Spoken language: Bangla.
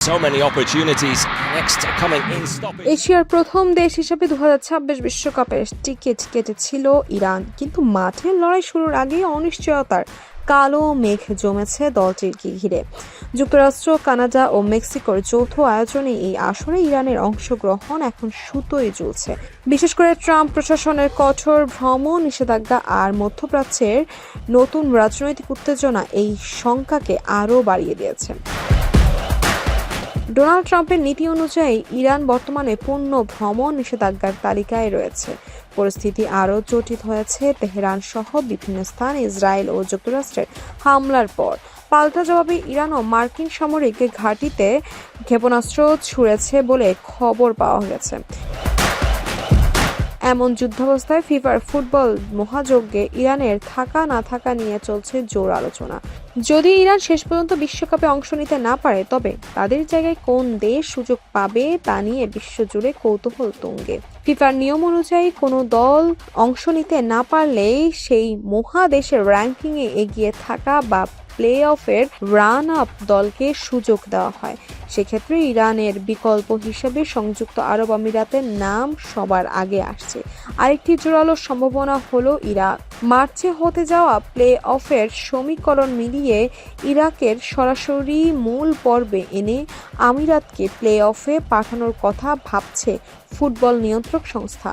So many opportunities next coming in stoppage. এশিয়ার প্রথম দেশ হিসেবে 2026 বিশ্বকাপের টিকিট কেটেছিল ইরান, কিন্তু মাঠের লড়াই শুরুর আগেই অনিশ্চয়তার কালো মেঘ জমেছে দলটিকে ঘিরে। যুক্তরাষ্ট্র, কানাডা ও মেক্সিকোর যৌথ আয়োজনে এই আসরে ইরানের অংশগ্রহণ এখন সুতোয় ঝুলছে। বিশেষ করে ট্রাম্প প্রশাসনের কঠোর ভ্রমণ নিষেধাজ্ঞা আর মধ্যপ্রাচ্যের নতুন রাজনৈতিক উত্তেজনা এই শঙ্কাকে আরও বাড়িয়ে দিয়েছে। ডোনাল্ড ট্রাম্পের নীতি অনুযায়ী ইরান বর্তমানে পূর্ণ ভ্রমণ নিষেধাজ্ঞার তালিকায় রয়েছে। পরিস্থিতি আরও জটিল হয়েছে তেহরান সহ বিভিন্ন স্থানে ইসরায়েল ও যুক্তরাষ্ট্রের হামলার পর। পাল্টা জবাবে ইরানও মার্কিন সামরিক ঘাঁটিতে ক্ষেপণাস্ত্র ছুড়েছে বলে খবর পাওয়া গেছে। এমন যুদ্ধাবস্থায় ফিফার ফুটবল মহাযজ্ঞে ইরানের থাকা না থাকা নিয়ে চলছে জোর আলোচনা। যদি ইরান শেষ পর্যন্ত বিশ্বকাপে অংশ নিতে না পারে, তবে তাদের জায়গায় কোন দেশ সুযোগ পাবে তা নিয়ে বিশ্বজুড়ে কৌতূহল তুঙ্গে। ফিফার নিয়ম অনুযায়ী কোনো দল অংশ নিতে না পারলে সেই মহাদেশের র্যাঙ্কিংয়ে এগিয়ে থাকা বা প্লে অফের রান আপ দলকে সুযোগ দেওয়া হয়। সেক্ষেত্রে ইরানের বিকল্প হিসেবে সংযুক্ত আরব আমিরাতের নাম সবার আগে আসছে। আরেকটি জোরালো সম্ভাবনা হলো ইরাক। মার্চে হতে যাওয়া প্লে অফের সমীকরণ মিলিয়ে ইরাকের সরাসরি মূল পর্বে এনে আমিরাতকে প্লে অফে পাঠানোর কথা ভাবছে ফুটবল নিয়ন্ত্রক সংস্থা।